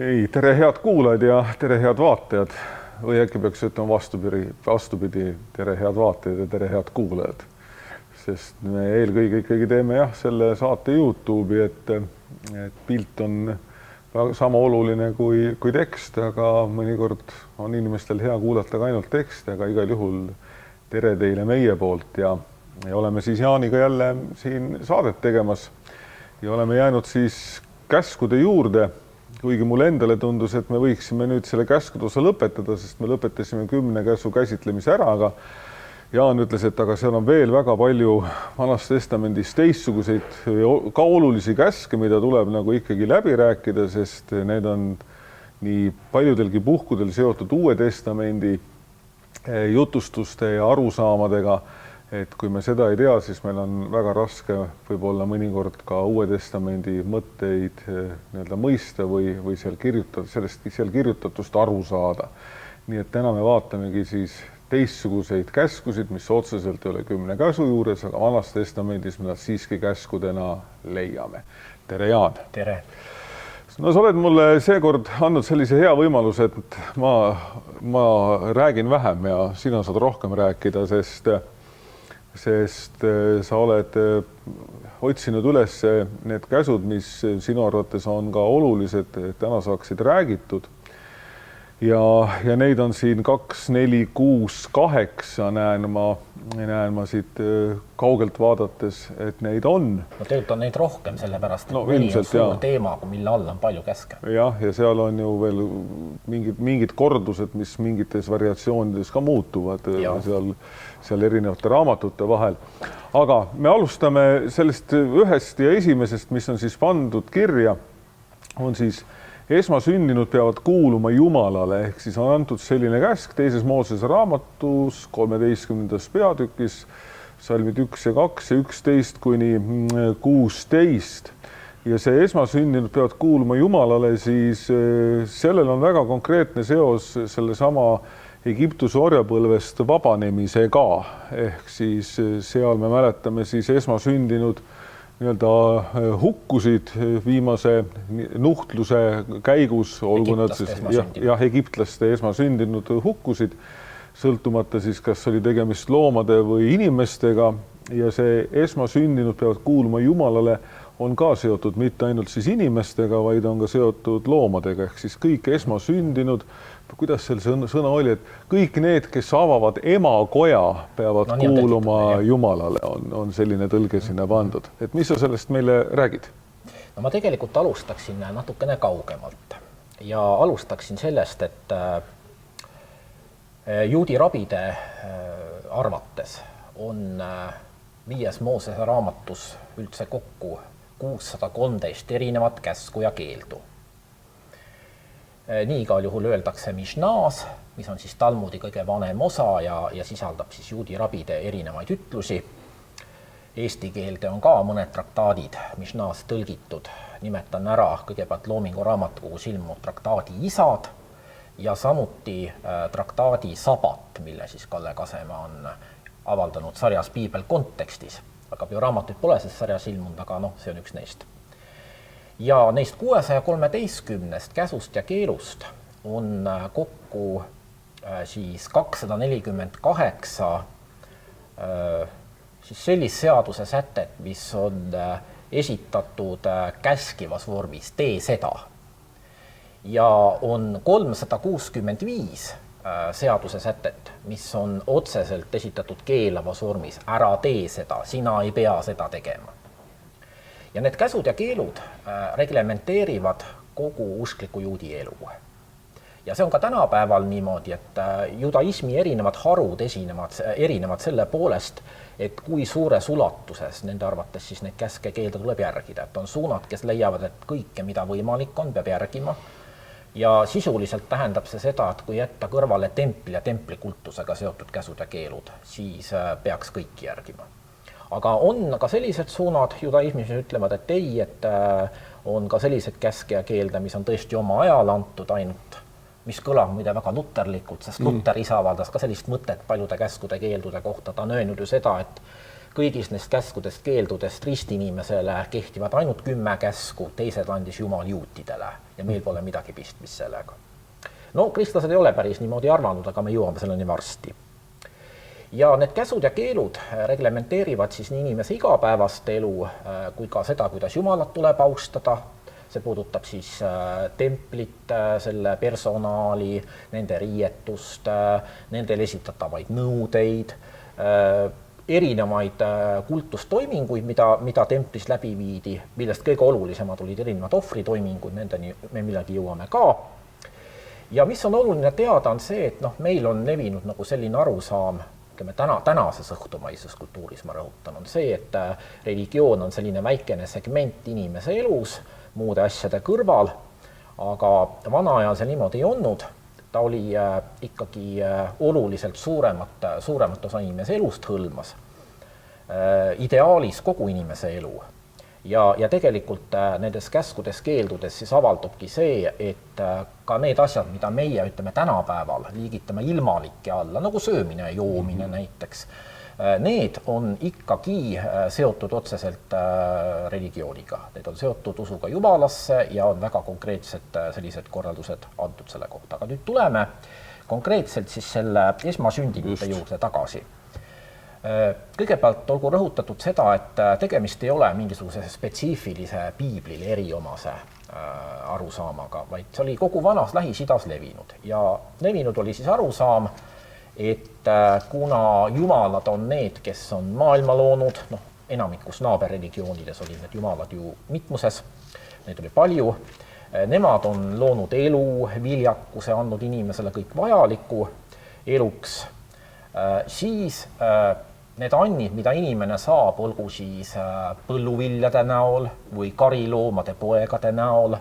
Ei, tere head kuulajad ja tere head vaatajad või äkki peaks ütlema vastupidi, tere head vaatajad ja tere head kuulajad. Sest me eelkõige ikkagi teeme selle saate YouTube'i, et pilt on sama oluline kui tekst, aga mõnikord on inimestel hea kuulata ka ainult tekste, aga igal juhul tere teile meie poolt ja oleme siis Jaaniga jälle siin saadet tegemas ja oleme jäänud siis käskude juurde. Kuigi mulle endale tundus, et me võiksime nüüd selle käskude osa lõpetada, sest me lõpetasime 10 käsu käsitlemise ära, aga Jaan ütles, et aga seal on veel väga palju Vanast Testamendist teistsuguseid ka olulisi käske, mida tuleb nagu ikkagi läbi rääkida, sest need on nii paljudelgi puhkudel seotud Uue Testamendi jutustuste ja arusaamadega, et kui me seda ei tea, siis meil on väga raske võib-olla mõnikord ka Uue Testamendi mõtteid mõista või seal kirjutatust aru saada. Nii et täna me vaatamegi siis teistsuguseid käskusid, mis otseselt ei ole 10 käsu juures, aga Vanas Testamendis me nad siiski käskudena leiame. Tere, Jaan! Tere! No sa oled mulle seekord andnud sellise hea võimaluse, et ma räägin vähem ja sina saad rohkem rääkida, sest sa oled otsinud üles need käsud, mis sinu arvates on ka olulised, et täna saaksid räägitud. Ja neid on siin 2, 4, 6, 8 näen ma siit kaugelt vaadates, et neid on. No tegelikult on neid rohkem, sellepärast, et no, mõni on suur teema, mille all on palju käske. Ja seal on ju veel mingid kordused, mis mingites variatsioonides ka muutuvad seal erinevate raamatute vahel. Aga me alustame sellest ühest ja esimesest, mis on siis pandud kirja, on siis esmasündinud peavad kuuluma Jumalale, ehk siis on antud selline käsk teises Moosese raamatus 13. peatükis, salmid 1 ja 2 ja 11 kuni 16. Ja see esmasündinud peavad kuuluma Jumalale, siis sellel on väga konkreetne seos selle sama Egiptuse orjapõlvest vabanemisega, ehk siis seal me mäletame siis esmasündinud hukkusid viimase nuhtluse käigus, olgu nad siis egiptlaste esmasündinud hukkusid, sõltumata siis, kas oli tegemist loomade või inimestega, ja see esmasündinud peavad kuuluma Jumalale on ka seotud mitte ainult siis inimestega, vaid on ka seotud loomadega, ehk siis kõik esmasündinud, kuidas seal sõna oli, et kõik need, kes avavad emakoja, peavad kuuluma Jumalale, on selline tõlge sinna pandud. Et mis sa sellest meile räägid? No ma tegelikult alustaksin natukene kaugemalt ja alustaksin sellest, et juudi rabide arvates on 5. Moosese raamatus üldse kokku 613 erinevat käsku ja keeldu. Nii igal juhul öeldakse Mishnaas, mis on siis Talmudi kõige vanem osa ja sisaldab siis juudi rabide erinevaid ütlusi. Eesti keelde on ka mõned traktaadid Mishnaas tõlgitud. Nimetan ära kõigepealt Loomingu raamatukogus ilmunud traktaadi Isad ja samuti traktaadi Sabat, mille siis Kalle Kasemaa on avaldanud sarjas Piibel kontekstis. Aga raamatuid pole selles sarjas ilmunud, aga see on üks neist. Ja neist 613 käsust ja keelust on kokku siis 248 siis sellist seaduse sätet, mis on esitatud käskivas vormis, tee seda. Ja on 365 seaduse sätet, mis on otseselt esitatud keelavas vormis, ära tee seda, sina ei pea seda tegema. Ja need käsud ja keelud reglementeerivad kogu uskliku juudi elu. Ja see on ka tänapäeval niimoodi, et judaismi erinevad harud erinevad selle poolest, et kui suures ulatuses nende arvates siis neid käske keelde tuleb järgida. Et on suunad, kes leiavad, et kõike, mida võimalik on, peab järgima. Ja sisuliselt tähendab see seda, et kui jätta kõrvale templi ja templikultusega seotud käsud ja keelud, siis peaks kõiki järgima. Aga on ka sellised suunad judaismis ütlevad, et ei, et on ka sellised käske ja keelde, mis on tõesti oma ajal antud ainult, mis kõlab muide väga luterlikult, sest Luter ise avaldas ka sellist mõtet paljude käskude keeldude kohta. Ta on öelnud ju seda, et kõigist neist käskudest, keeldudest ristinimesele kehtivad ainult 10 käsku, teised andis Jumal juutidele ja meil pole midagi pistmist sellega. No kristlased ei ole päris niimoodi arvanud, aga me jõuame selleni varsti. Ja need käsud ja keelud reglementeerivad siis nii inimese igapäevast elu kui ka seda, kuidas Jumalat tuleb austada. See puudutab siis templit, selle personaali, nende riietust, nendel esitatavaid nõudeid, erinevaid kultustoiminguid, mida templis läbi viidi, millest kõige olulisemad olid erinevad ohvritoimingud, nendeni me millegi jõuame ka. Ja mis on oluline teada, on see, et meil on levinud nagu selline arusaam, tänases õhtumaisuskultuuris ma rõhutan, on see, et religioon on selline väikene segment inimese elus, muude asjade kõrval, aga vana ajal see niimoodi ei olnud. Ta oli ikkagi oluliselt suuremat osa inimese elust hõlmas, ideaalis kogu inimese elu. Ja tegelikult nendes käskudes, keeldudes siis avaldubki see, et ka need asjad, mida meie ütleme tänapäeval liigitame ilmalike alla, nagu söömine ja joomine näiteks, need on ikkagi seotud otseselt religiooniga. Need on seotud usuga Jumalasse ja on väga konkreetsed sellised korraldused antud selle kohta. Aga nüüd tuleme konkreetselt siis selle esmasündinute juurde tagasi. Kõigepealt olgu rõhutatud seda, et tegemist ei ole mingisuguse spetsiifilise piiblile eriomase arusaamaga, vaid see oli kogu vanas Lähis-Idas levinud. Ja levinud oli siis arusaam, et kuna jumalad on need, kes on maailma loonud, enamikus naaberreligioonides olid need jumalad ju mitmuses, neid oli palju, nemad on loonud elu, viljakuse, andnud inimesele kõik vajaliku eluks, siis need annid, mida inimene saab, olgu siis põlluviljade näol või kariloomade poegade näol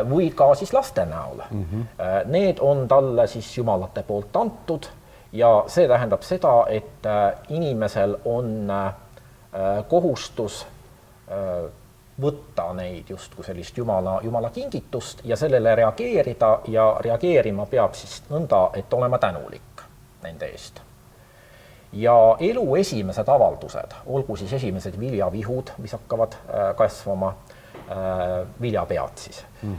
või ka siis laste näol. Need on talle siis jumalate poolt antud ja see tähendab seda, et inimesel on kohustus võtta neid justkui sellist jumala kingitust ja sellele reageerida ja reageerima peab siis nõnda, et olema tänulik nende eest. Ja elu esimesed avaldused, olgu siis esimesed viljavihud, mis hakkavad kasvama, viljapead siis,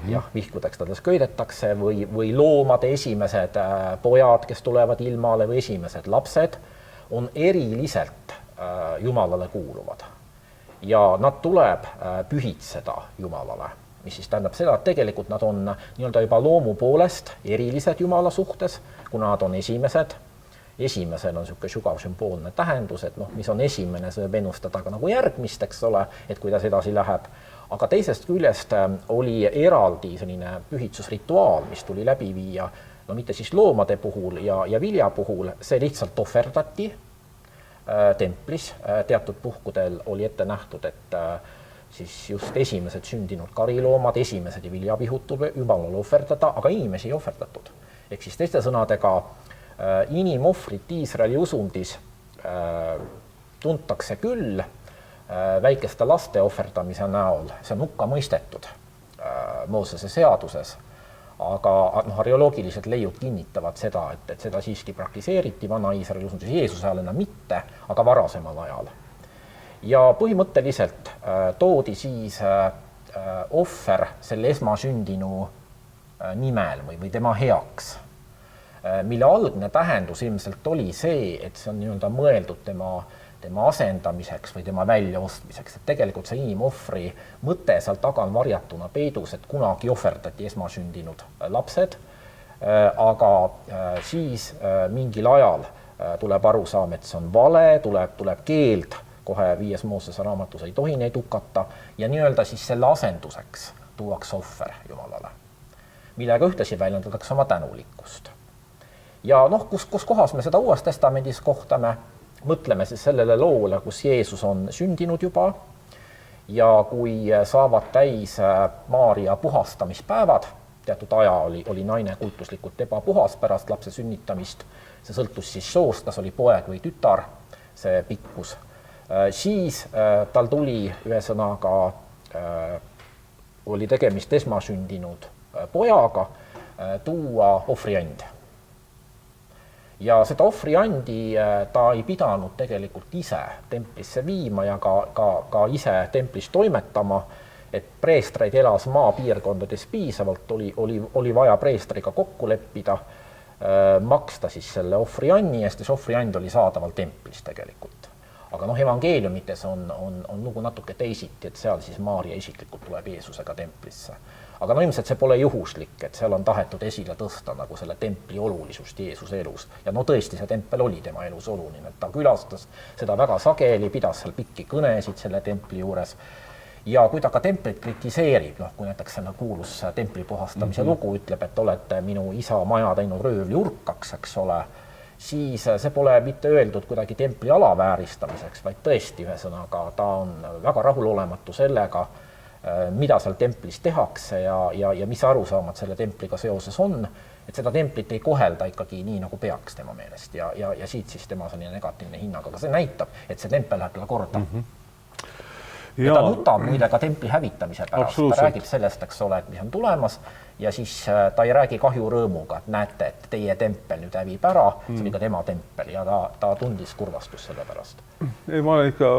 jah, vihkudeks tades köidetakse või loomade esimesed pojad, kes tulevad ilmale või esimesed lapsed, on eriliselt Jumalale kuuluvad. Ja nad tuleb pühitseda Jumalale, mis siis tähendab seda, et tegelikult nad on nii-öelda juba loomu poolest erilised Jumala suhtes, kuna nad on esimesel on niisugune sügav sümboolne tähendus, et mis on esimene, see võib ennustada ka nagu järgmist, eks ole, et kuidas edasi läheb. Aga teisest küljest oli eraldi selline pühitsusrituaal, mis tuli läbi viia, mitte siis loomade puhul ja vilja puhul, see lihtsalt ohverdati templis, teatud puhkudel oli ette nähtud, et siis just esimesed sündinud kariloomad, esimesed ja viljavihud tuleb Jumalale ohverdada, aga inimesi ei ohverdatud. Ehk siis teiste sõnadega inimohvrit Iisraeli usundis tuntakse küll väikeste laste ohverdamise näol, see on hukka mõistetud Moosese seaduses, aga arheoloogiliselt leiud kinnitavad seda, et seda siiski praktiseeriti vana Iisraeli usundis Jeesuse ajal enam mitte, aga varasemal ajal. Ja põhimõtteliselt toodi siis ohver selle esmasündinu nimel või tema heaks, mille algne tähendus ilmselt oli see, et see on nii-öelda mõeldud tema asendamiseks või tema väljaostmiseks, et tegelikult see inimohvri mõte seal taga on varjatuna peidus, et kunagi ohverdati esmasündinud lapsed, aga siis mingil ajal tuleb arusaam, et see on vale, tuleb keeld, kohe 5. Moosese raamatus ei tohi neid hukata ja nii-öelda siis selle asenduseks tuuakse ohver Jumalale, millega ühtlasi väljendatakse oma tänulikkust. Ja kus kohas me seda Uues Testamendis kohtame, mõtleme siis sellele loole, kus Jeesus on sündinud juba ja kui saavad täis Maaria puhastamispäevad, teatud aja oli naine kultuslikult ebapuhas pärast lapse sünnitamist, see sõltus siis soost, kas oli poeg või tütar, see pikkus, siis tal tuli ühesõnaga, oli tegemist esmasündinud pojaga, tuua ohvriand. ja seda ohvriandi ta ei pidanud tegelikult ise templisse viima ja ka ise templis toimetama, et preestreid elas maapiirkondades piisavalt, oli vaja preestriga kokku leppida, maksta siis selle ohvrianni eest, ja see ohvriand oli saadaval templis tegelikult. Aga noh, evangeeliumites on lugu natuke teisiti, et seal siis Maaria isiklikult tuleb Jeesusega templisse. Aga no ilmselt see pole juhuslik, et seal on tahetud esile tõsta nagu selle templi olulisust Jeesuse elus. Ja no tõesti, see tempel oli tema elus oluline, et ta külastas seda väga sageli, pidas seal pikki kõnesid selle templi juures. Ja kui ta ka templit kritiseerib, kui näiteks selle kuulus templi puhastamise lugu ütleb, et olete minu isa maja teinud röövli urkaks, eks ole, siis see pole mitte öeldud kuidagi templi alavääristamiseks, vaid tõesti ühesõnaga ta on väga rahulolematu sellega, mida seal templis tehakse ja mis arusaamad selle templiga seoses on, et seda templit ei kohelda ikkagi nii, nagu peaks tema meelest ja siit siis tema selline negatiivne hinnang, aga see näitab, et see tempel läheb talle korda. Ja ta nutab muide ka templi hävitamise pärast, ta räägib sellest, eks ole, et mis on tulemas ja siis ta ei räägi kahjurõõmuga, et näete, et teie tempel nüüd hävib ära, see oli ka tema tempel ja ta tundis kurvastust selle pärast. Ei, ma olen ikka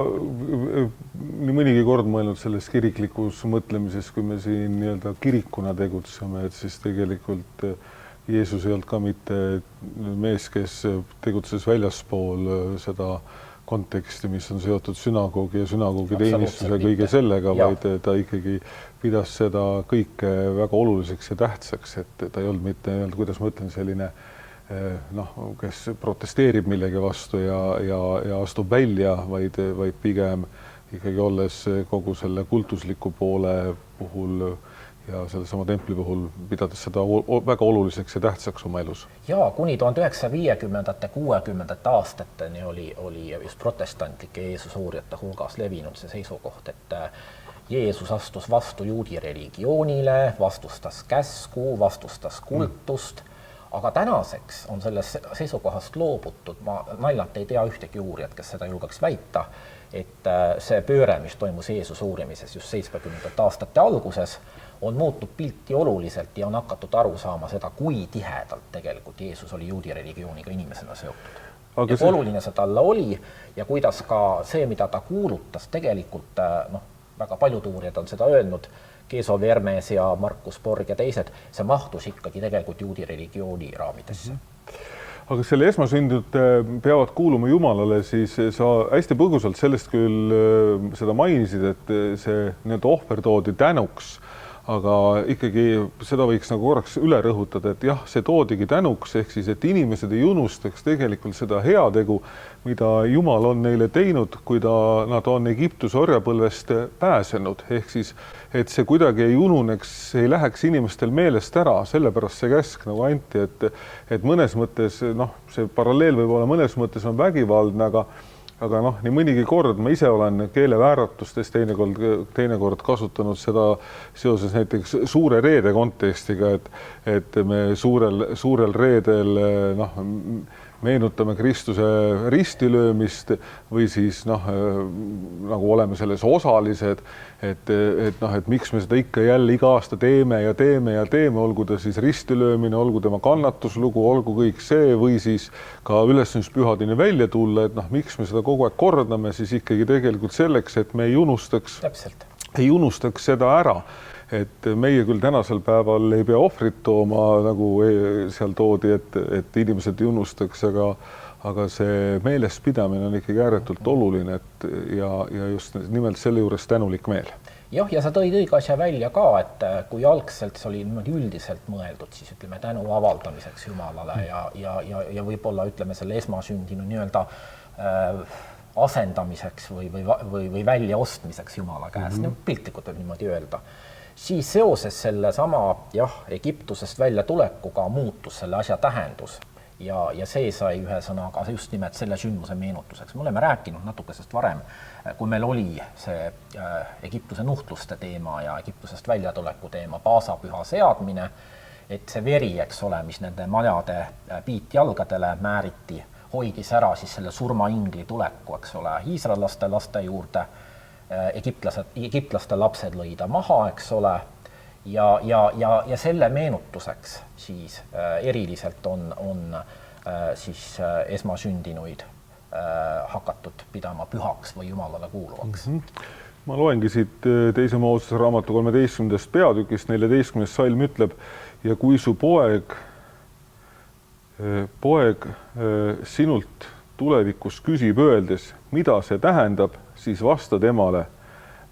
nii mõnigi kord mõelnud selles kiriklikus mõtlemises, kui me siin nii-öelda kirikuna tegutseme, et siis tegelikult Jeesus ei olnud ka mitte mees, kes tegutses väljaspool seda konteksti, mis on seotud sünagoogi ja sünagoogi teenistuse kõige sellega, vaid ta ikkagi pidas seda kõike väga oluliseks ja tähtsaks, et ta ei olnud mitte, kuidas ma ütlen, selline kes protesteerib millegi vastu ja astub välja, vaid pigem ikkagi olles kogu selle kultusliku poole puhul ja selle sama templi puhul pidades seda väga oluliseks ja tähtsaks oma elus. Ja kuni 1950. 60. aastateni oli just protestantlike Jeesusuurijate hulgas levinud see seisukoht, et Jeesus astus vastu juudi religioonile, vastustas käsku, vastustas kultust, aga tänaseks on sellest seisukohast loobutud. Ma naljalt ei tea ühtegi uurijat, kes seda julgeks väita, et see pööre, mis toimus Jeesuse uurimises just 70. aastate alguses, on muutnud pilti oluliselt ja on hakatud aru saama seda, kui tihedalt tegelikult Jeesus oli juudi religiooniga inimesena seotud. Ja kui oluline see talle oli ja kuidas ka see, mida ta kuulutas, tegelikult väga paljud uurijad on seda öelnud, Keso Vermes ja Markus Borg ja teised, see mahtus ikkagi tegelikult juudi religiooni raamidesse. Aga selle esmasündinud peavad kuuluma Jumalale, siis sa hästi põgusalt sellest küll seda mainisid, et see nii-öelda ohver toodi tänuks, aga ikkagi seda võiks nagu korraks üle rõhutada, et jah, see toodigi tänuks, ehk siis, et inimesed ei unustaks tegelikult seda heategu, mida Jumal on neile teinud, kui nad on Egiptuse orjapõlvest pääsenud, ehk siis, et see kuidagi ei ununeks, ei läheks inimestel meelest ära, sellepärast see käsk nagu anti, et mõnes mõttes, see paralleel võib olla mõnes mõttes on vägivaldne, aga nii mõnigi kord ma ise olen keelevääratustes teinekord kasutanud seda seoses näiteks suure reede kontekstiga, et me suurel reedel meenutame Kristuse ristilöömist või siis nagu oleme selles osalised, et miks me seda ikka jälle iga aasta teeme, olgu ta siis ristilöömine, olgu tema kannatuslugu, olgu kõik see või siis ka ülestõusmispühadeni välja tulla, et miks me seda kogu aeg kordame, siis ikkagi tegelikult selleks, et me ei unustaks seda ära. Et meie küll tänasel päeval ei pea ohvrit tooma, nagu seal toodi, et inimesed ei unustaks, aga see meelest pidamine on ikkagi ääretult oluline ja just nimelt selle juures tänulik meel. Jah, ja sa tõid õige asja välja ka, et kui algselt see oli niimoodi üldiselt mõeldud, siis ütleme tänu avaldamiseks Jumalale ja võib-olla ütleme selle esmasündinu nii-öelda asendamiseks või väljaostmiseks Jumala käest, piltlikult võib niimoodi öelda. Siis seoses selle sama Egiptusest välja tulekuga muutus selle asja tähendus ja see sai ühesõnaga just nimelt selle sündmuse meenutuseks. Me oleme rääkinud natukesest varem, kui meil oli see Egiptuse nuhtluste teema ja Egiptusest väljatuleku teema, paasapüha seadmine, et see veri, eks ole, mis nende majade piitjalgadele määriti, hoidis ära siis selle surmaingli tuleku, eks ole, iisraellaste laste juurde, egiptlaste lapsed lõida maha, eks ole, ja selle meenutuseks siis eriliselt on siis esmasündinuid hakatud pidama pühaks või Jumalale kuuluvaks. Ma loengi siit teise Moosese raamatu 13. peatükist 14. salm ütleb, ja kui su poeg sinult tulevikus küsib öeldes, mida see tähendab, siis vasta temale.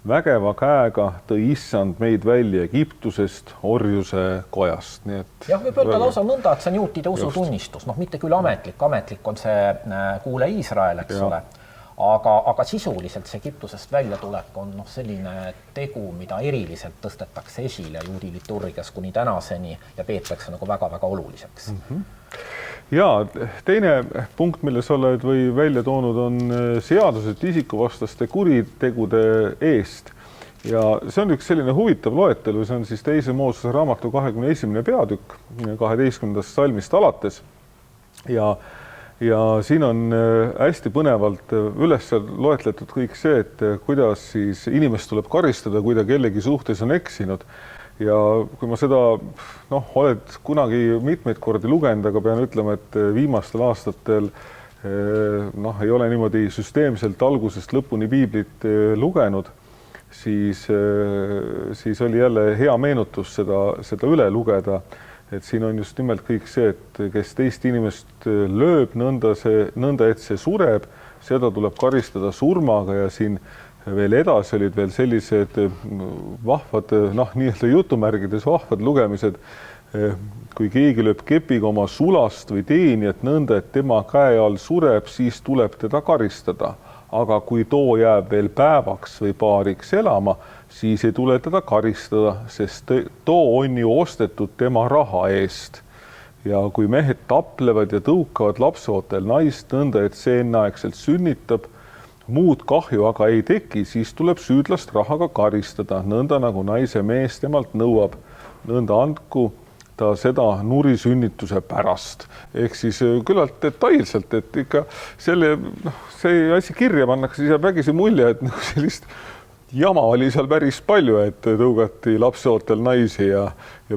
Vägeva käega tõi Issand meid välja Egiptusest orjuse kojast. Nii et jah, võib öelda lausa nõnda, et see on juutide usutunnistus. Mitte küll ametlik on see kuule Iisrael, eks ole. Aga sisuliselt see Egiptusest välja tulek on selline tegu, mida eriliselt tõstetakse esile juudi liturgias kuni tänaseni ja peetakse nagu väga-väga oluliseks. Ja teine punkt, mille sa oled või välja toonud, on seadused isikuvastaste kuritegude eest. Ja see on üks selline huvitav loetelu, see on siis teise Moosese raamatu 21. peatükk 12. salmist alates. Ja siin on hästi põnevalt üles loetletud kõik see, et kuidas siis inimest tuleb karistada, kui ta kellegi suhtes on eksinud. Ja kui ma seda oled kunagi mitmeid kordi lugenud, aga pean ütlema, et viimastel aastatel ei ole niimoodi süsteemselt algusest lõpuni piiblit lugenud, siis oli jälle hea meenutus seda üle lugeda, et siin on just nimelt kõik see, et kes teist inimest lööb nõnda, et see sureb, seda tuleb karistada surmaga ja siin veel edasi olid veel sellised vahvad, nii-öelda jutumärgides vahvad lugemised, kui keegi lööb kepiga oma sulast või teenijat nõnda, et tema käe all sureb, siis tuleb teda karistada. Aga kui too jääb veel päevaks või paariks elama, siis ei tule teda karistada, sest too on ju ostetud tema raha eest. Ja kui mehed taplevad ja tõukavad lapseootel naist nõnda, et see enneaegselt sünnitab, muud kahju aga ei teki, siis tuleb süüdlast rahaga karistada, nõnda nagu naise mees temalt nõuab, nõnda andku ta seda nurisünnituse pärast. Ehk siis küllalt detailselt, et ikka see asi kirja pannakse, siis jääb vägisi mulje, et sellist jama oli seal päris palju, et tõugati lapseootel naisi ja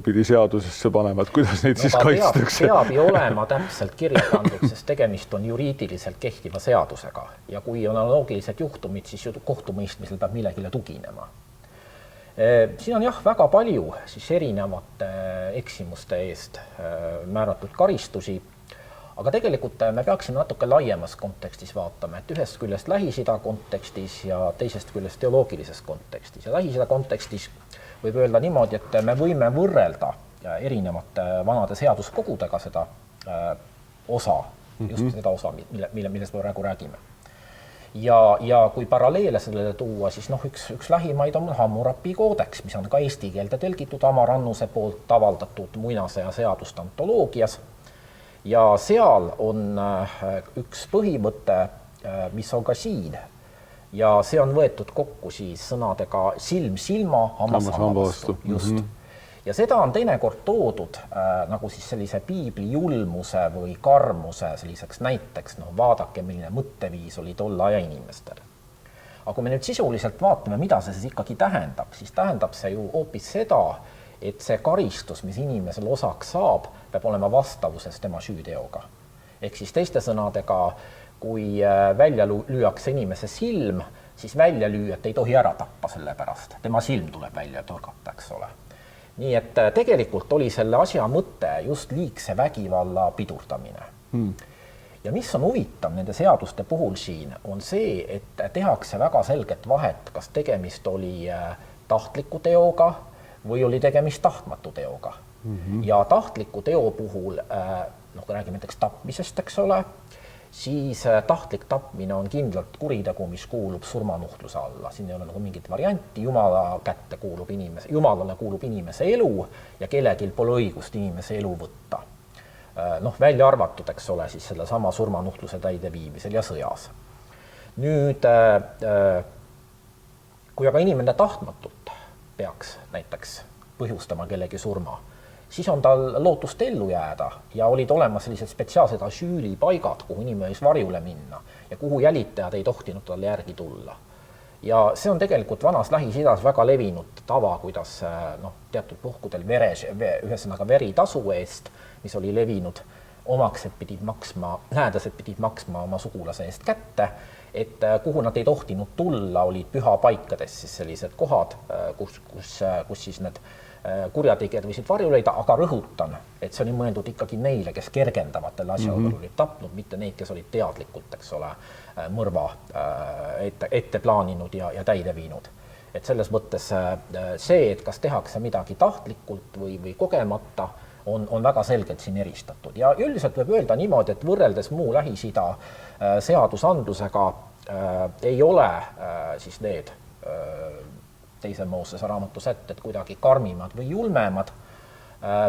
pidi seadusesse panema, et kuidas neid siis kaitstakse. Peab ju olema täpselt kirja pandud, sest tegemist on juriidiliselt kehtiva seadusega ja kui on analoogiliselt juhtumid, siis kohtumõistmisel peab millegile tuginema. Siin on väga palju siis erinevate eksimuste eest määratud karistusi, aga tegelikult me peaksime natuke laiemas kontekstis vaatama, et ühest küljest Lähis-Ida kontekstis ja teisest küljest teoloogilises kontekstis. Ja Lähis-Ida kontekstis võib öelda niimoodi, et me võime võrrelda erinevate vanade seaduskogudega seda osa, just seda osa, millest me praegu räägime. Ja kui paralleele sellele tuua, siis üks lähimaid on Hammurapi koodeks, mis on ka eesti keelde tõlgitud Amar Annuse poolt avaldatud muinasõja seaduste antoloogias. Ja seal on üks põhimõte, mis on ka siin. Ja see on võetud kokku siis sõnadega silm silma, hammas vastu. Just. Ja seda on teinekord toodud nagu siis sellise piibli julmuse või karmuse selliseks näiteks, vaadake, milline mõtteviis oli tolle aja inimestel. Aga kui me nüüd sisuliselt vaatame, mida see siis ikkagi tähendab, siis tähendab see ju hoopis seda, et see karistus, mis inimesel osaks saab, peab olema vastavuses tema süüteoga. Ehk siis teiste sõnadega, kui välja lüüakse inimese silm, siis väljalüüjat ei tohi ära tappa selle pärast. Tema silm tuleb välja tõrgata, eks ole. Nii et tegelikult oli selle asja mõte just liigse vägivalla pidurdamine. Ja mis on huvitav nende seaduste puhul siin, on see, et tehakse väga selget vahet, kas tegemist oli tahtliku teoga või oli tegemist tahtmatu teoga. Ja tahtliku teo puhul, kui räägime näiteks tapmisest, eks ole, siis tahtlik tapmine on kindlalt kuritegu, mis kuulub surmanuhtluse alla. Siin ei ole nagu mingit varianti, Jumalale kuulub inimese elu ja kellelgi pole õigust inimese elu võtta. Välja arvatud, eks ole, siis selle sama surmanuhtluse täideviimisel ja sõjas. Nüüd, kui aga inimene tahtmatult peaks näiteks põhjustama kellegi surma, siis on tal lootust ellu jääda ja olid olemas sellised spetsiaalsed asüülipaigad, kuhu inimene võis varjule minna ja kuhu jälitajad ei tohtinud talle järgi tulla. Ja see on tegelikult vanas Lähis-Idas väga levinud tava, kuidas teatud puhkudel ühesõnaga veritasu eest, mis oli levinud, omaksed pidid maksma, lähedased pidid maksma oma sugulase eest kätte, et kuhu nad ei tohtinud tulla, olid pühapaikades siis sellised kohad, kus siis need kurjategijad võisid varju leida, aga rõhutan, et see oli mõeldud ikkagi neile, kes kergendavatel asjaoludel olid tapnud, mitte neid, kes olid teadlikult, eks ole, mõrva ette plaaninud ja täide viinud. Et selles mõttes see, et kas tehakse midagi tahtlikult või kogemata, on väga selgelt siin eristatud. Ja üldiselt võib öelda niimoodi, et võrreldes muu Lähis-Ida seadusandlusega ei ole siis need teise Moosese raamatu sätted kuidagi karmimad või julmemad.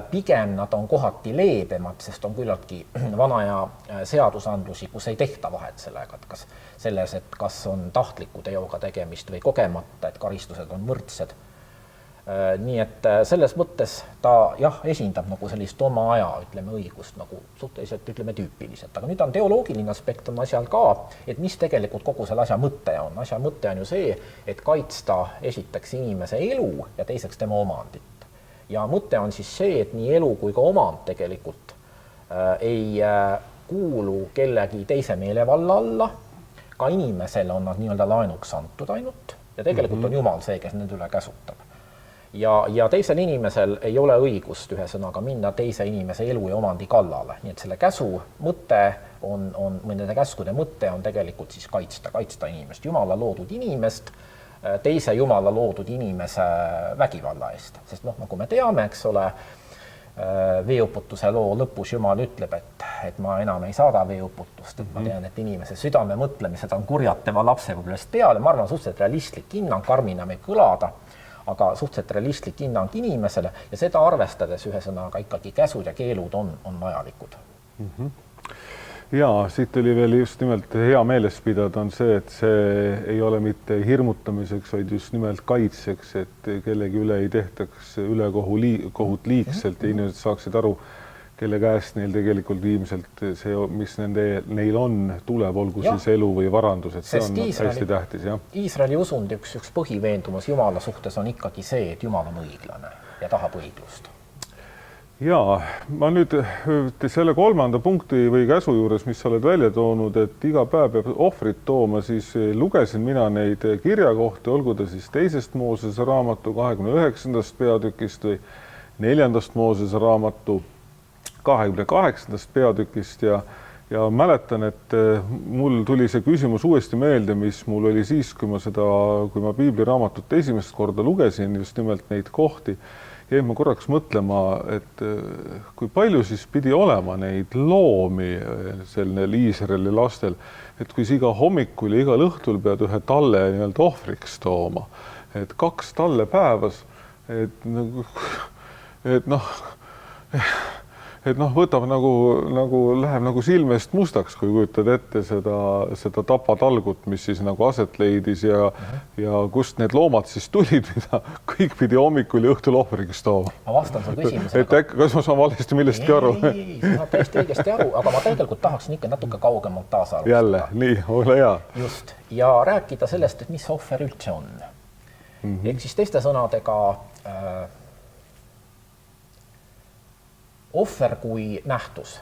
Pigem nad on kohati leebemad, sest on küllaltki vana ja seadusandlusi, kus ei tehta vahet sellega, et kas selles, et kas on tahtliku teoga tegemist või kogemata, et karistused on võrdsed. Nii et selles mõttes ta jah, esindab nagu sellist oma aja, ütleme, õigust nagu suhteliselt, ütleme, tüüpiliselt. Aga nüüd on teoloogiline aspekt on asjal ka, et mis tegelikult kogu selle asja mõte on. Asja mõte on ju see, et kaitsta esiteks inimese elu ja teiseks tema omandit. Ja mõte on siis see, et nii elu kui ka omand tegelikult ei kuulu kellegi teise meelevalla alla, ka inimesele on nad nii-öelda laenuks antud ainult ja tegelikult on Jumal see, kes need üle käsutab. Ja teisel inimesel ei ole õigust ühesõnaga minna teise inimese elu ja omandi kallale. Nii et selle käsu mõte või nende käskude mõte on tegelikult siis kaitsta inimest, Jumala loodud inimest, teise Jumala loodud inimese vägivalla eest. Sest nagu me teame, eks ole, veeuputuse loo lõpus Jumal ütleb, et ma enam ei saada veeuputust, et ma tean, et inimese südame mõtlemised on kurjateva lapse võblest peale. Ma arvan, suhteliselt realistlik hinnang, karmina võib kõlada, aga suhteliselt realistlik hinnang inimesele ja seda arvestades ühesõnaga ikkagi käsud ja keelud on vajalikud. Ja siit oli veel just nimelt hea meeles pidada on see, et see ei ole mitte hirmutamiseks, vaid just nimelt kaitseks, et kellegi üle ei tehtaks ülekohut liigselt ja inimesed saaksid aru, kelle käest neil tegelikult ilmselt see, mis neil on, tuleb, olgu siis elu või varandus, et see on hästi tähtis. Iisraeli usundi üks põhiveendumus Jumala suhtes on ikkagi see, et Jumal on õiglane ja tahab õiglust. Ja ma nüüd selle kolmanda punkti või käsu juures, mis sa oled välja toonud, et iga päev peab ohvrit tooma, siis lugesin mina neid kirjakohti, olgu ta siis teisest Moosese raamatu 29. peatükist või 4. Moosese raamatu 28. peatükist ja mäletan, et mul tuli see küsimus uuesti meelde, mis mul oli siis, kui ma piibliraamatut esimest korda lugesin, just nimelt neid kohti, jäin ma korraks mõtlema, et kui palju siis pidi olema neid loomi sellel Iisraeli lastel, et kui iga hommikul ja igal õhtul pead ühe talle nii-öelda ohvriks tooma, et 2 talle päevas, et võtab nagu läheb nagu silmest mustaks, kui kujutad ette seda tapatalgut, mis siis nagu aset leidis ja kust need loomad siis tulid, mida kõik pidi hommikul ja õhtul ohvriks tooma. Ma vastan su küsimusele. Et kas ma saan valesti millestki aru? Ei, sa saad täiesti õigesti aru, aga ma tegelikult tahaksin ikka natuke kaugemalt taas alustada. Jälle, nii, ole hea. Just, ja rääkida sellest, et mis ohver üldse on. Ehk siis teiste sõnadega ohver kui nähtus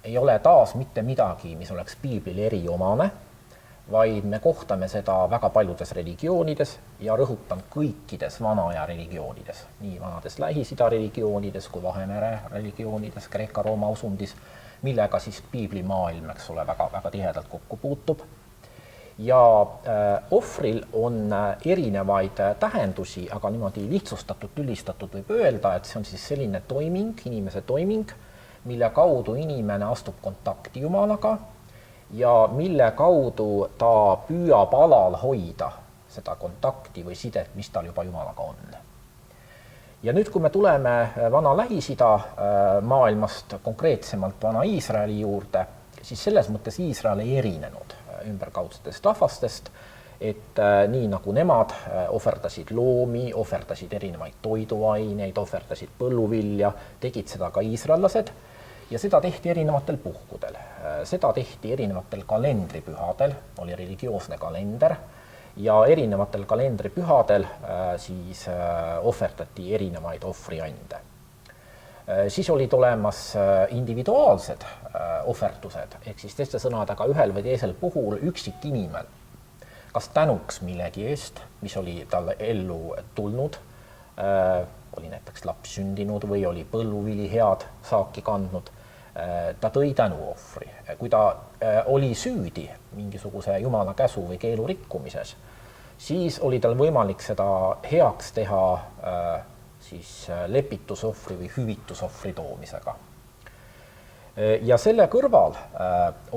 ei ole taas mitte midagi, mis oleks piiblile eriomane, vaid me kohtame seda väga paljudes religioonides ja rõhutan kõikides vana-aja religioonides, nii vanades Lähis-Ida religioonides kui Vahemere religioonides, Kreeka-Rooma usundis, millega siis piiblimaailm, eks ole, väga tihedalt kokku puutub. Ja ohvril on erinevaid tähendusi, aga niimoodi lihtsustatult, ülistatult võib öelda, et see on siis selline toiming, inimese toiming, mille kaudu inimene astub kontakti Jumalaga ja mille kaudu ta püüab alal hoida seda kontakti või sidet, mis tal juba Jumalaga on. Ja nüüd, kui me tuleme vana Lähis-Ida maailmast, konkreetsemalt vana Iisraeli juurde, siis selles mõttes Iisrael ei erinenud ümberkaudsetest rahvastest, et nii nagu nemad ohverdasid loomi, ohverdasid erinevaid toiduaineid, ohverdasid põlluvilja, tegid seda ka iisraellased ja seda tehti erinevatel puhkudel. Seda tehti erinevatel kalendripühadel, oli religioosne kalender ja erinevatel kalendripühadel siis ohverdati erinevaid ohvriande. Siis olid olemas individuaalsed ohverdused, ehk siis teiste sõnadega ühel või teisel puhul üksik inimene, kas tänuks millegi eest, mis oli talle ellu tulnud, oli näiteks laps sündinud või oli põlluvili head saaki kandnud, ta tõi tänuohvri. Kui ta oli süüdi mingisuguse jumala käsu või keelu rikkumises, siis oli tal võimalik seda heaks teha siis lepitusohvri või hüvitusohvri toomisega. Ja selle kõrval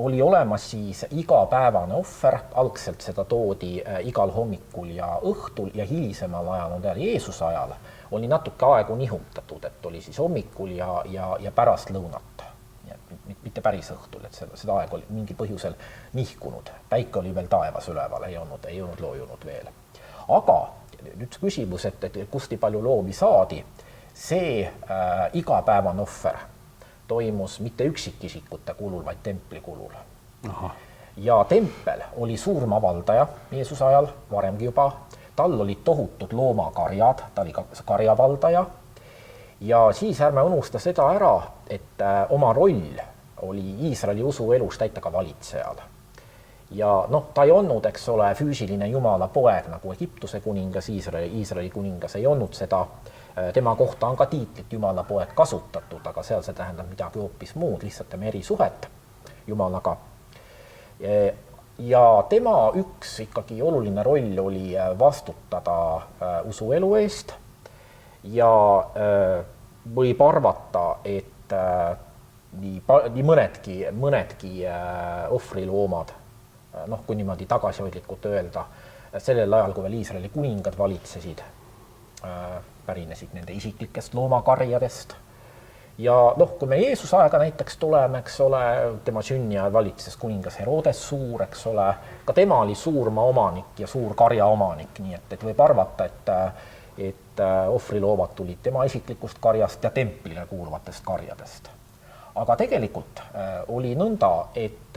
oli olemas siis igapäevane ohver, algselt seda toodi igal hommikul ja õhtul ja hilisemal ajal, Jeesuse ajal, oli natuke aegu nihutatud, et oli siis hommikul ja pärast lõunat. Mitte päris õhtul, et seda aeg oli mingi põhjusel nihkunud. Päike oli veel taevas üleval, ei olnud loojunud veel. Aga nüüd küsimus, et kust nii palju loomi saadi, see igapäevane ohver toimus mitte üksikisikute kulul, vaid templi kulul. Aha. Ja tempel oli surmavaldaja Jeesuse ajal, varemgi juba. Tal olid tohutud loomakarjad, ta oli karjavaldaja. Ja siis ärme unusta seda ära, et oma roll oli Iisraeli usuelus täita ka valitsejal. Ja ta ei olnud, eks ole, füüsiline jumala poeg nagu Egiptuse kuningas, Iisraeli kuningas ei olnud seda. Tema kohta on ka tiitlit jumala poeg kasutatud, aga seal see tähendab midagi hoopis muud, lihtsalt tema erisuhet jumalaga. Ja tema üks ikkagi oluline roll oli vastutada usuelu eest ja võib arvata, et nii mõnedki ohvriloomad, kui niimoodi tagasihoidlikult öelda, sellel ajal, kui veel Iisraeli kuningad valitsesid, pärinesid nende isiklikest loomakarjadest. Ja kui me Jeesuse aega näiteks tuleme, eks ole, tema sünniajal valitses kuningas Herodes Suur, eks ole, ka tema oli suurmaaomanik ja suur karjaomanik, nii et võib arvata, et ohvriloomad tulid tema isiklikust karjast ja templile kuuluvatest karjadest. Aga tegelikult oli nõnda, et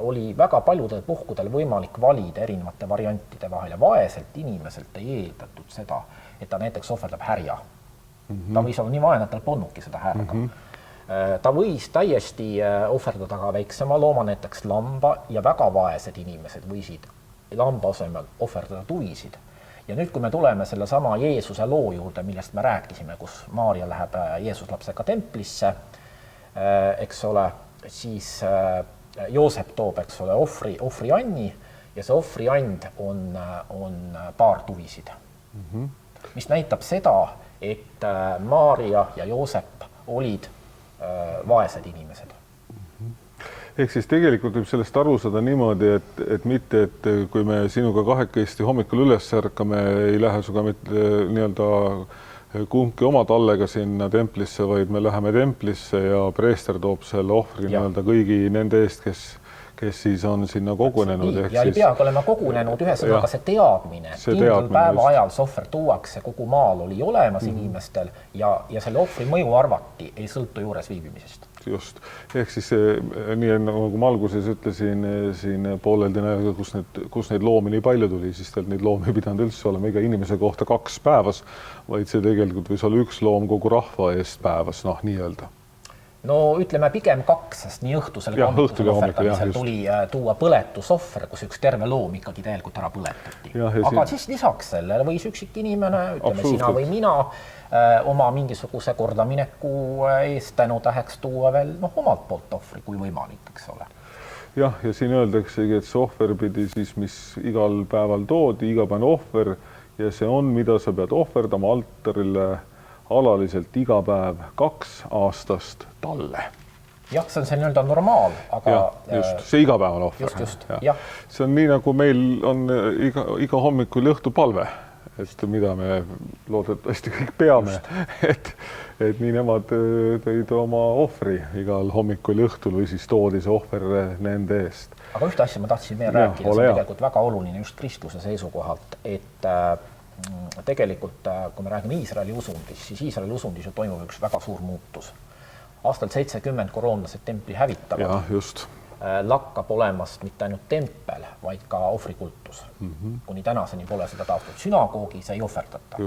oli väga paljudel puhkudel võimalik valida erinevate variantide vahel ja vaeselt inimeselt ei eeldatud seda, et ta näiteks ohverdab härja. Ta võis olla nii vaene, et tal polnudki seda härga. Ta võis täiesti ohverdada ka väiksema looma, näiteks lamba, ja väga vaesed inimesed võisid lamba asemel ohverdada tuisid. Ja nüüd, kui me tuleme selle sama Jeesuse loo juurde, millest me rääkisime, kus Maaria läheb Jeesuslapsega templisse, eks ole, siis Joosep toob, eks ole, ohvrianni ja see ohvriand on paar tuvisid. Mis näitab seda, et Maaria ja Joosep olid vaesed inimesed. Ehk siis tegelikult võib sellest aru saada niimoodi, et mitte, et kui me sinuga kahekesti hommikul üles ärkame, ei lähe suga mitte nii-öelda kumbki oma tallega sinna templisse, vaid me läheme templisse ja preester toob selle ohvri nii-öelda kõigi nende eest, kes siis on sinna kogunenud. Ja ei peagi olema kogunenud, ühesõnaga see teadmine, kindlal päeva ajal see ohver tuuakse, kogu maal oli olemas inimestel ja selle ohvri mõju arvati, ei sõltu juures viibimisest. Just. Ehk siis nii nagu ma alguses ütlesin siin pooleldi näega, kus neid loomi nii palju tuli, siis neid loomi ei pidanud üldse olema iga inimese kohta 2 päevas, vaid see tegelikult võis olla 1 loom kogu rahva eest päevas, nii-öelda. No ütleme pigem 2, sest nii õhtusel ohverdamisel tuli tuua põletusohver, kus üks terve loom ikkagi täielikult ära põletati. Aga siis lisaks sellele võis üksik inimene, ütleme sina või mina, oma mingisuguse kordamineku eest tänutäheks tuua veel omalt poolt ohvri, kui võimalik, eks ole. Ja siin öeldaksegi, et see ohver pidi siis, mis igal päeval toodi, igapäevane ohver ja see on, mida sa pead ohverdama altarile alaliselt iga päev 2 aastast talle. Jah, see on see nii-öelda normaal, aga... Just, see igapäevane ohver. See on nii, nagu meil on iga hommikul õhtu palve, et mida me loodetavasti kõik peame, et nii nemad tõid oma ohvri igal hommikul õhtul või siis toodi see ohver nende eest. Aga ühte asja ma tahtsin veel rääkida, see on tegelikult väga oluline just kristluse seisukohalt, et tegelikult, kui me räägime Iisraeli usundis, siis Iisraeli usundis ju toimub üks väga suur muutus. Aastal 70 koroonlased templi hävitavad, lakkab olemast mitte ainult tempel, vaid ka ohvrikultus. Kuni tänaseni pole seda taastatud. Sünagoogis ei ohverdata.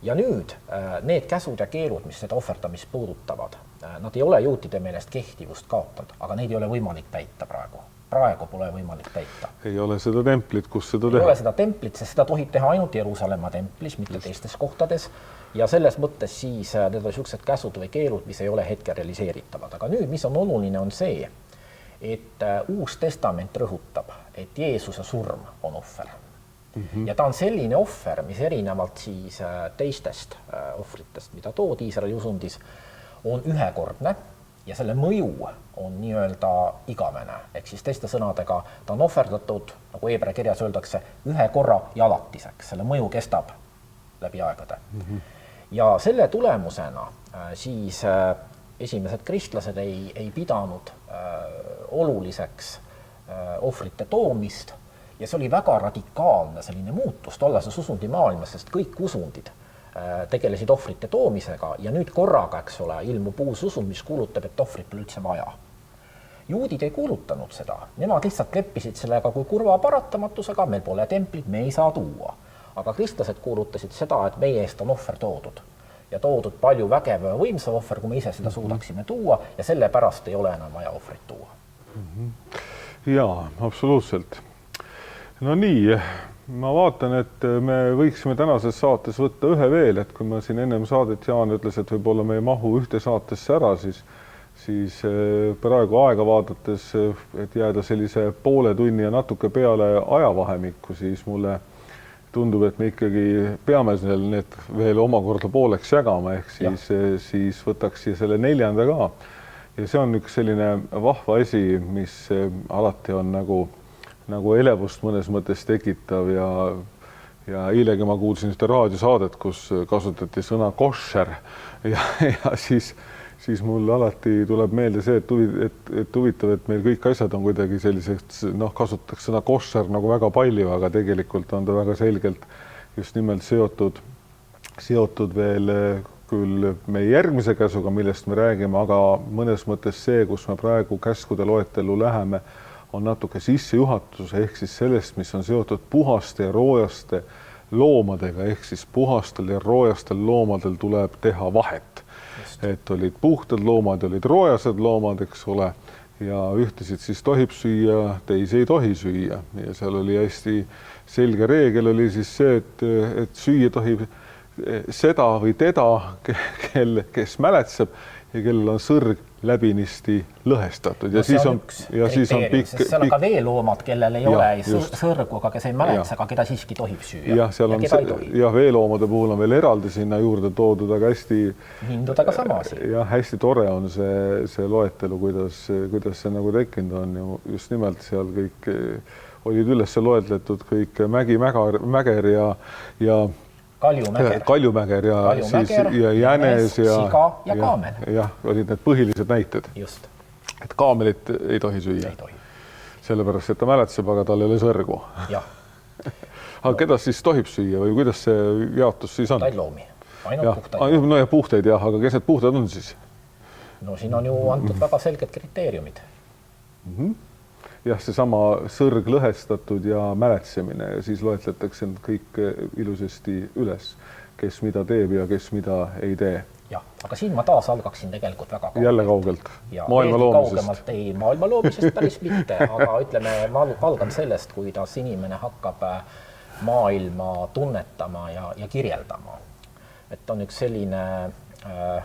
ja nüüd need käsud ja keelud, mis seda ohverdamist puudutavad, nad ei ole juutide meelest kehtivust kaotanud, aga neid ei ole võimalik täita praegu. Praegu pole võimalik täita. Ei ole seda templit, kus seda teha. Ei ole seda templit, sest seda tohib teha ainult Jeruusalemma templis, mitte teistes kohtades. Ja selles mõttes siis need on sellised käsud või keelud, mis ei ole hetke realiseeritavad. Aga nüüd, mis on oluline, on see, et Uus Testament rõhutab, et Jeesuse surm on ohver. Ja ta on selline ohver, mis erinevalt siis teistest ohvritest, mida toodi Iisraeli usundis, on ühekordne ja selle mõju on nii-öelda igavene. Ehk siis teiste sõnadega ta on ohverdatud, nagu Hebra kirjas öeldakse, ühe korra ja alatiseks. Selle mõju kestab läbi aegade. Ja selle tulemusena siis esimesed kristlased ei pidanud oluliseks ohvrite toomist ja see oli väga radikaalne selline muutus tollases usundimaailmas, sest kõik usundid tegelesid ohvrite toomisega ja nüüd korraga, eks ole, ilmub uus usund, mis kuulutab, et ohvrit pole üldse vaja. Juudid ei kuulutanud seda, nemad lihtsalt leppisid sellega kui kurva paratamatusega, meil pole templit, me ei saa tuua. Aga kristlased kuulutasid seda, et meie eest on ohver toodud ja toodud palju vägev ja võimsav ohver, kui me ise seda suudaksime tuua ja sellepärast ei ole enam vaja ohvrit tuua. Jaa, absoluutselt. No nii, ma vaatan, et me võiksime tänases saates võtta ühe veel, et kui ma siin ennem saadet Jaan ütles, et võib-olla me ei mahu ühte saatesse ära, siis praegu aega vaadates, et jääda sellise poole tunni ja natuke peale ajavahemikku, siis mulle tundub, et me ikkagi peame need veel omakorda pooleks jagama, ehk siis võtaks siia selle 4. ka. Ja see on üks selline vahva asi, mis alati on nagu elevust mõnes mõttes tekitav ja eilegi ma kuulsin ühte raadiosaadet, kus kasutati sõna koššer ja siis mul alati tuleb meelde see, et huvitav, et meil kõik asjad on kuidagi selliseks, kasutatakse sõna koššer nagu väga palju, aga tegelikult on ta väga selgelt just nimelt seotud veel küll meie järgmise käsuga, millest me räägime, aga mõnes mõttes see, kus me praegu käskude loetelu läheme, on natuke sissejuhatus ehk siis sellest, mis on seotud puhaste ja roojaste loomadega, ehk siis puhastel ja roojastel loomadel tuleb teha vahet. Et olid puhtad loomad, olid roojased loomad, eks ole, ja ühtesid siis tohib süüa, teisi ei tohi süüa. Ja seal oli hästi selge reegel, oli siis see, et süüa tohib seda või teda, kes mäletseb ja kellel on sõrg läbinisti lõhestatud. Ja siis on pikk, sest seal on ka veeloomad, kellel ei ole sõrgu, aga kes ei mäletse, aga keda siiski tohib süüa. Ja seal on veeloomade puhul on veel eraldi sinna juurde toodud, aga hästi hindudega samas. Ja hästi tore on see loetelu, kuidas see nagu tekkinud on ja just nimelt seal kõik olid üles loetletud kõik mäger ja Kaljumäger ja jänes ja siga ja kaamel. Jah, olid need põhilised näited. Just. Et kaamelit ei tohi süüa. Ei tohi. Sellepärast, et ta mäletseb, aga tal ei ole sõrgu. Jah. Aga keda siis tohib süüa või kuidas see jaotus siis on? Puhtaid loomi. Ainult puhtaid. No ja puhtaid jah, aga kes need puhtad on siis? No siin on ju antud väga selged kriteeriumid. Jah, seesama sõrg lõhestatud ja mäletsemine ja siis loetletakse kõik ilusasti üles, kes mida teeb ja kes mida ei tee. Jah, aga siin ma taas algaksin tegelikult väga kaugelt. Jälle kaugelt. Maailma loomisest. Ei, maailma loomisest päris mitte, aga ütleme, ma algan sellest, kuidas inimene hakkab maailma tunnetama ja kirjeldama. Et on üks selline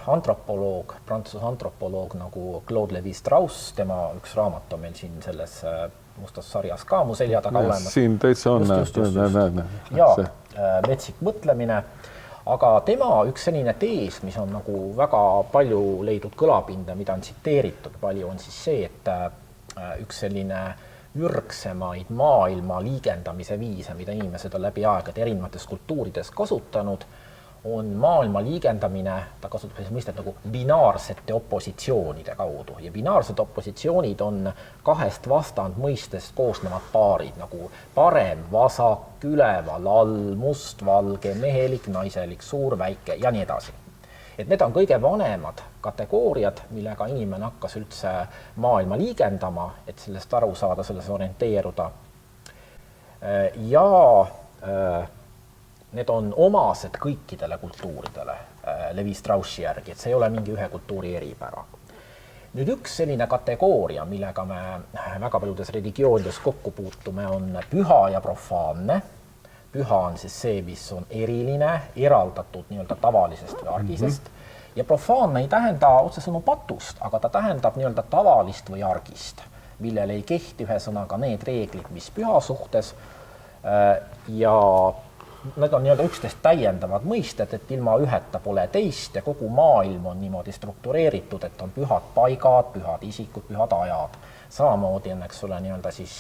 antropoloog, prantsuse antropoloog nagu Claude Lévi-Strauss, tema üks raamat on meil siin selles mustas sarjas ka mu selja taga olemas. Siin täitsa on. Ja metsik mõtlemine, aga tema üks selline tees, mis on nagu väga palju leidnud kõlapinda, mida on tsiteeritud palju, on siis see, et üks selline ürgsemaid maailma liigendamise viise, mida inimesed on läbi aegade erinevates kultuurides kasutanud, on maailma liigendamine, ta kasutab siis mõistet nagu binaarsete opositsioonide kaudu ja binaarsed opositsioonid on kahest vastandmõistest koosnevad paarid nagu parem, vasak, üleval, all, must, valge, mehelik, naiselik, suur, väike ja nii edasi. Et need on kõige vanemad kategooriad, millega inimene hakkas üldse maailma liigendama, et sellest aru saada, selles orienteeruda. Ja need on omased kõikidele kultuuridele Levi-Straussi järgi, et see ei ole mingi ühe kultuuri eripära. Nüüd üks selline kategooria, millega me väga paljudes religioonides kokku puutume, on püha ja profaanne. Püha on siis see, mis on eriline, eraldatud nii-öelda tavalisest või argisest. Ja profaanne ei tähenda otsesõnu patust, aga ta tähendab nii-öelda tavalist või argist, millel ei kehti ühesõnaga need reeglid, mis püha suhtes. Ja need on nii-öelda üksteist täiendavad mõisted, et ilma üheta pole teist ja kogu maailm on niimoodi struktureeritud, et on pühad paigad, pühad isikud, pühad ajad. Samamoodi on, eks ole, nii-öelda siis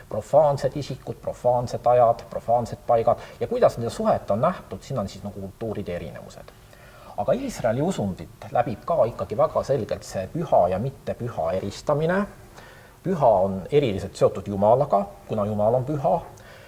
profaansed isikud, profaansed ajad, profaansed paigad ja kuidas nende suhet on nähtud, siin on siis nagu kultuuride erinevused. Aga Iisraeli usundit läbib ka ikkagi väga selgelt see püha ja mitte püha eristamine. Püha on eriliselt seotud Jumalaga, kuna Jumal on püha,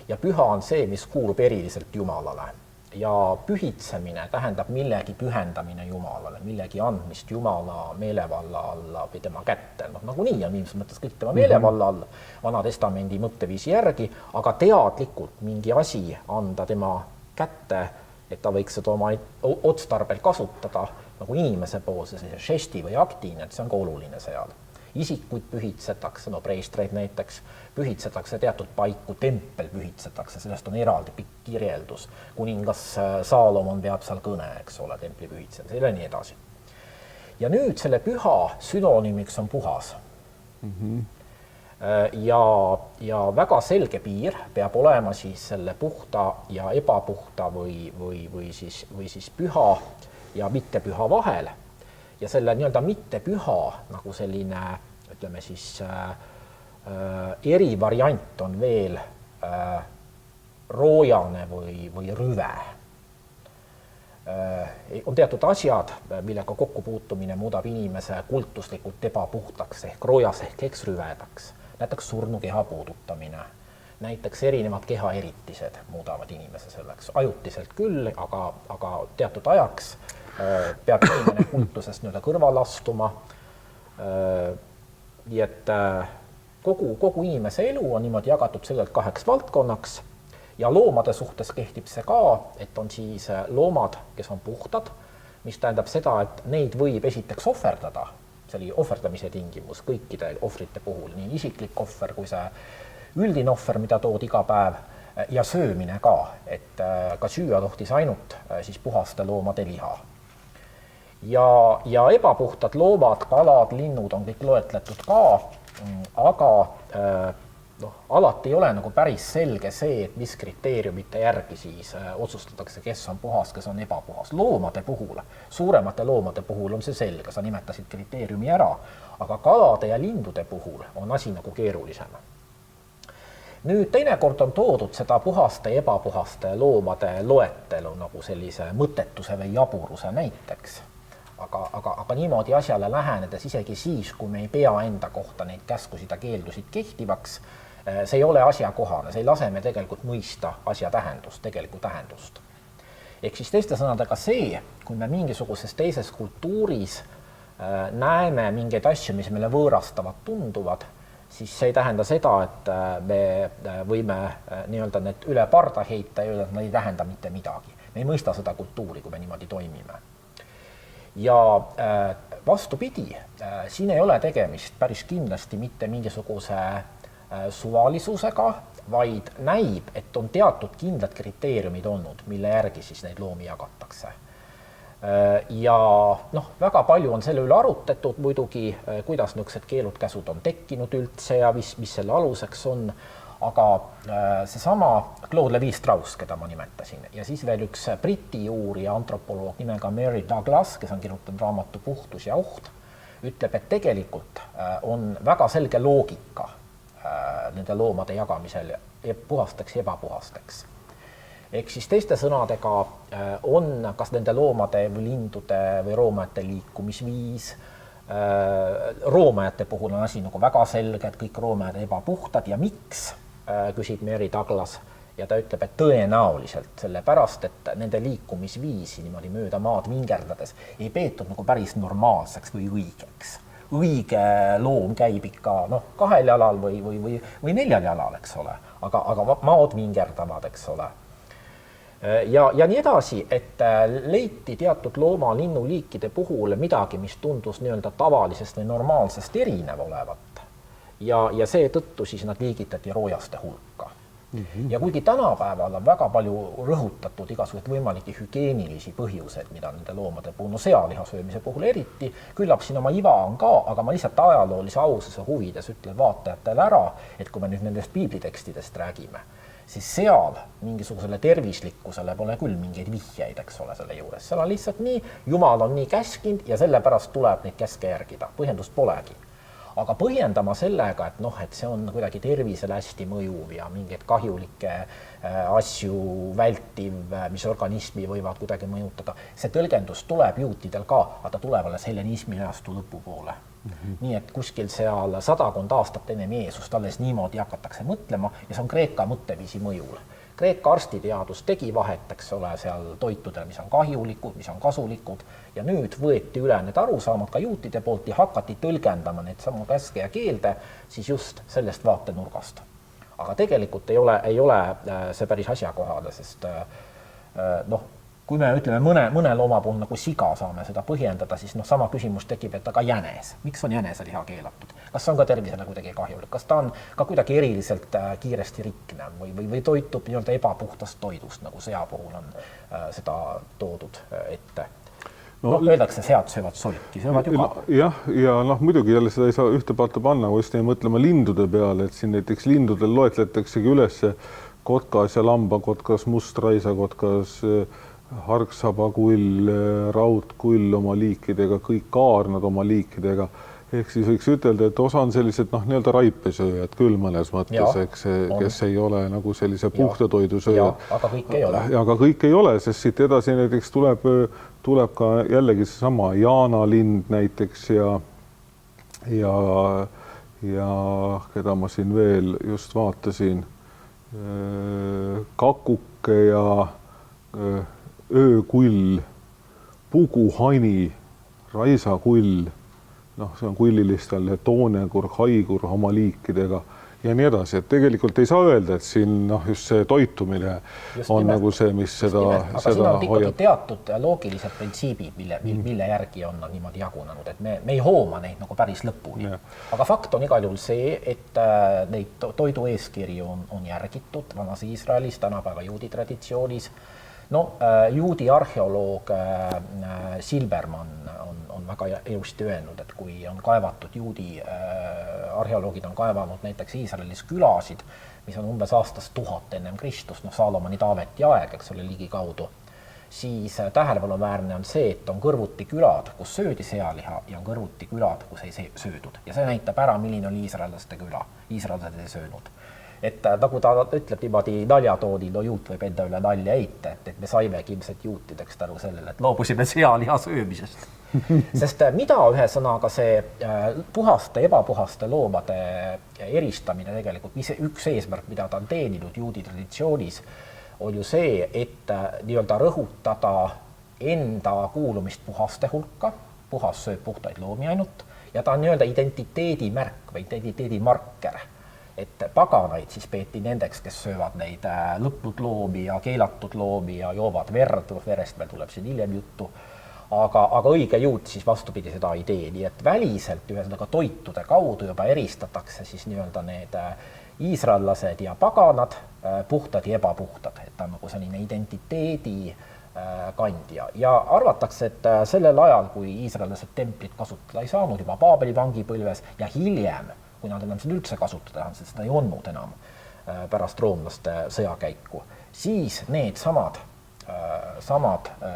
ja püha on see, mis kuulub eriliselt Jumalale. Ja pühitsemine tähendab millegi pühendamine Jumalale, millegi andmist Jumala meelevalla alla või tema kätte. Nagunii on viimses mõttes kõik tema meelevalla all, Vana Testamendi mõtteviisi järgi, aga teadlikult mingi asi anda tema kätte, et ta võiks seda oma otstarbel kasutada nagu inimese poolse žesti või aktiina, et see on ka oluline seal. Isikuid pühitsetakse, preestreid näiteks, pühitsetakse teatud paiku, tempel pühitsetakse, sellest on eraldi pikk kirjeldus. Kuningas Saalomon peab seal kõne, eks ole, templi pühitsemisel ja nii edasi. Ja nüüd selle püha sünonüümiks on puhas. Ja väga selge piir peab olema siis selle puhta ja ebapuhta või siis püha ja mitte püha vahel. Ja selle nii-öelda mitte püha nagu selline, ütleme siis, erivariant on veel roojane või rüve. On teatud asjad, millega kokkupuutumine muudab inimese kultuslikult ebapuhtaks ehk roojas ehk eksrüvedaks. Näiteks surnu keha puudutamine. Näiteks erinevad kehaeritised muudavad inimese selleks. Ajutiselt küll, aga teatud ajaks peab inimene kultusest nii-öelda kõrval astuma. Nii et kogu inimese elu on niimoodi jagatud sellelt 2 valdkonnaks ja loomade suhtes kehtib see ka, et on siis loomad, kes on puhtad, mis tähendab seda, et neid võib esiteks ohverdada, see oli ohverdamise tingimus kõikide ohvrite puhul, nii isiklik ohver kui see üldine ohver, mida tood iga päev ja söömine ka, et ka süüa tohtis ainult siis puhaste loomade liha. Ja ebapuhtad loomad, kalad, linnud on kõik loetletud ka, aga alati ei ole nagu päris selge see, et mis kriteeriumite järgi siis otsustatakse, kes on puhas, kes on ebapuhas. Loomade puhul, suuremate loomade puhul on see selge, sa nimetasid kriteeriumi ära, aga kalade ja lindude puhul on asi nagu keerulisem. Nüüd teinekord on toodud seda puhaste ja ebapuhaste loomade loetelu nagu sellise mõttetuse või jaburuse näiteks. Aga niimoodi asjale lähenedes isegi siis, kui me ei pea enda kohta neid käskusid ja keeldusid kehtivaks, see ei ole asjakohane, see ei lase me tegelikult mõista asja tähendust, tegelikku tähendust. Ehk siis teiste sõnadega see, kui me mingisuguses teises kultuuris näeme mingeid asju, mis meile võõrastavad tunduvad, siis see ei tähenda seda, et me võime nii-öelda need üle parda heita ja öelda, et nad ei tähenda mitte midagi. Me ei mõista seda kultuuri, kui me niimoodi toimime. Ja vastupidi, siin ei ole tegemist päris kindlasti mitte mingisuguse suvalisusega, vaid näib, et on teatud kindlad kriteeriumid olnud, mille järgi siis neid loomi jagatakse. Ja väga palju on selle üle arutatud muidugi, kuidas niisugused keelud-käsud on tekkinud üldse ja mis selle aluseks on, aga seesama Claude Levi-Strauss, keda ma nimetasin, ja siis veel üks briti uurija antropoloog nimega Mary Douglas, kes on kirjutanud raamatu Puhtus ja oht, ütleb, et tegelikult on väga selge loogika nende loomade jagamisel puhasteks ja ebapuhasteks. Ehk siis teiste sõnadega on kas nende loomade või lindude või roomajate liikumisviis. Roomajate puhul on asi nagu väga selge, et kõik roomajad ebapuhtad ja miks, küsib Mary Douglas, ja ta ütleb, et tõenäoliselt sellepärast, et nende liikumisviisi niimoodi mööda maad vingerdades ei peetud nagu päris normaalseks või õigeks. Õige loom käib ikka 2 jalal või 4 jalal, eks ole, aga maad vingerdavad, eks ole. ja nii edasi, et leiti teatud looma linnuliikide puhul midagi, mis tundus nii-öelda tavalisest või normaalsest erinev olevat. Ja seetõttu siis nad liigitati roojaste hulka. Ja kuigi tänapäeval on väga palju rõhutatud igasuguseid võimalikke hügieenilisi põhjuseid, mida nende loomade puhul, no sealiha söömise puhul eriti, küllap siin oma iva on ka, aga ma lihtsalt ajaloolise aususe huvides ütlen vaatajatele ära, et kui me nüüd nendest piiblitekstidest räägime, siis seal mingisugusele tervislikkusele pole küll mingeid vihjeid, eks ole, selle juures. Seal on lihtsalt nii, Jumal on nii käskinud ja sellepärast tuleb neid käske järgida. Põhjendust polegi. Aga põhjendama sellega, et et see on kuidagi tervisele hästi mõjuv ja mingeid kahjulikke asju vältiv, mis organismi võivad kuidagi mõjutada. See tõlgendus tuleb juutidel ka, aga ta tuleb alles hellenismi ajastu lõpupoole. Nii et kuskil seal 100 aastat enne Jeesust alles niimoodi hakatakse mõtlema ja see on Kreeka mõtteviisi mõjul. Kreeka arstiteadus tegi vahet, eks ole, seal toitudel, mis on kahjulikud, mis on kasulikud ja nüüd võeti üle need arusaamad ka juutide poolt ja hakati tõlgendama need samu käske ja keelde siis just sellest vaatenurgast. Aga tegelikult ei ole see päris asjakohale, sest kui me ütleme mõne looma puhul nagu siga saame seda põhjendada, siis sama küsimus tekib, et aga jänes. Miks on jäneseliha keelatud? Kas see on ka tervisele kuidagi kahjulik? Kas ta on ka kuidagi eriliselt kiiresti riknev või toitub nii-öelda ebapuhtast toidust, nagu sea puhul on seda toodud ette? Öeldakse, sead söövad solki, söövad ju ka. Jah, ja muidugi jälle seda ei saa ühte paata panna, kui jäi mõtlema lindude peale, et siin näiteks lindudel loetletaksegi üles kotkas ja lambakotkas, mustraisakotkas, hargsabakull, raudkull oma liikidega, kõik kaarnad oma liikidega. Ehk siis võiks ütelda, et osa on sellised nii-öelda raipesööjad küll mõnes mõttes, kes ei ole nagu sellise puhta toidu sööjad. Aga kõik ei ole. Aga kõik ei ole, sest siit edasi näiteks tuleb ka jällegi seesama jaanalind näiteks ja keda ma siin veel just vaatasin, kakuke ja öökull, puguhani, raisakull, see on kullilistel, toonekur, haigur oma liikidega ja nii edasi, et tegelikult ei saa öelda, et siin just see toitumine on nagu see, mis seda aga siin on ikkagi teatud loogilised printsiibid, mille järgi on nad niimoodi jagunenud, et me ei hooma neid nagu päris lõpuni. Aga fakt on igal juhul see, et neid toidu eeskirju on järgitud vanas Iisraelis, tänapäeva juudi traditsioonis. Juudi arheoloog Silbermann on väga ilusti öelnud, et kui on kaevatud, juudi arheoloogid on kaevanud näiteks Iisraelis külasid, mis on umbes aastast 1000 ennem Kristust, Saalomoni Taaveti aeg, eks ole, ligikaudu, siis tähelepanuväärne on see, et on kõrvuti külad, kus söödi sealiha ja on kõrvuti külad, kus ei söödud. Ja see näitab ära, milline oli iisraellaste küla. Iisraellased ei söönud. Et nagu ta ütleb niimoodi naljatoonil, juut võib enda üle nalja heita, et me saimegi ilmselt juutideks tänu sellele, et loobusime sealiha söömisest. Sest mida ühesõnaga see puhaste, ebapuhaste loomade eristamine tegelikult, üks eesmärk, mida ta on teeninud juudi traditsioonis, on ju see, et nii-öelda rõhutada enda kuulumist puhaste hulka, puhas sööb puhtaid loomi ainult, ja ta on nii-öelda identiteedimärk või identiteedimarker. Et paganaid siis peeti nendeks, kes söövad neid lõpnud loomi ja keelatud loomi ja joovad verd, verest meil tuleb siin hiljem juttu, aga õige juut siis vastupidi seda idee, nii et väliselt ühesõnaga toitude kaudu juba eristatakse siis nii-öelda need iisraellased ja paganad, puhtad ja ebapuhtad, et ta on nagu selline identiteedi kandja ja arvatakse, et sellel ajal, kui iisraellased templit kasutada ei saanud juba Paabeli vangipõlves ja hiljem, kui nad enam seda üldse kasutada, sest seda ei olnud enam pärast roomlaste sõjakäiku, siis need samad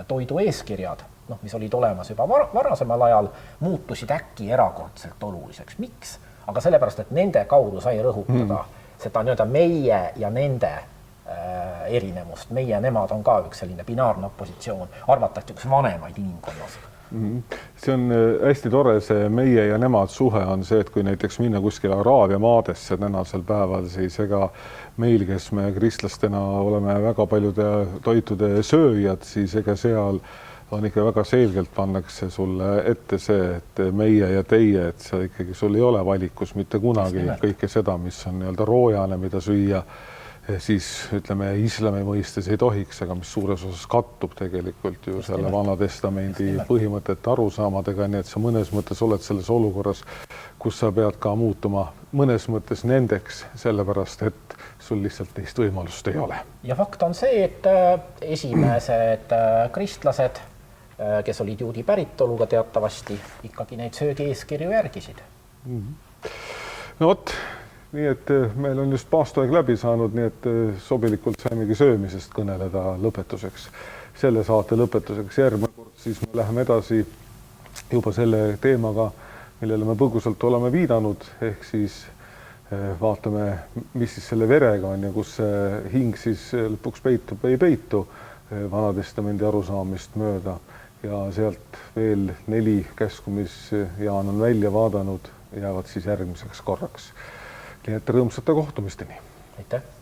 toidu eeskirjad, mis olid olemas juba varasemal ajal, muutusid äkki erakordselt oluliseks. Miks? Aga sellepärast, et nende kaudu sai rõhutada seda nii-öelda meie ja nende erinevust. Meie ja nemad on ka üks selline binaarne opositsioon, arvatakse üks vanemaid inimkonnas. See on hästi tore, see meie ja nemad suhe on see, et kui näiteks minna kuskile Araabia maadesse tänasel päeval, siis ega meil, kes me kristlastena oleme väga paljude toitude sööjad, siis ega seal on ikka väga selgelt pannakse sulle ette see, et meie ja teie, et see ikkagi sul ei ole valikus mitte kunagi kõike seda, mis on nii-öelda roojane, mida süüa. siis ütleme, islami mõistes ei tohiks, aga mis suures osas kattub tegelikult ju selle Vana Testamendi põhimõtete arusaamadega, nii et sa mõnes mõttes oled selles olukorras, kus sa pead ka muutuma mõnes mõttes nendeks, sellepärast et sul lihtsalt teist võimalust ei ole. Ja fakt on see, et esimesed kristlased, kes olid juudi päritoluga teatavasti, ikkagi neid söögieeskirju järgisid. No vot, nii et meil on just paastuaeg läbi saanud, nii et sobilikult saimegi söömisest kõneleda lõpetuseks. Selle saate lõpetuseks järgmine kord, siis me läheme edasi juba selle teemaga, millele me põgusalt oleme viidanud, ehk siis vaatame, mis siis selle verega on ja kus see hing siis lõpuks peitub või ei peitu Vana Testamendi arusaamist mööda ja sealt veel 4 käsku, mis Jaan on välja vaadanud, jäävad siis järgmiseks korraks. Nii et rõõmsate kohtumisteni. Aitäh!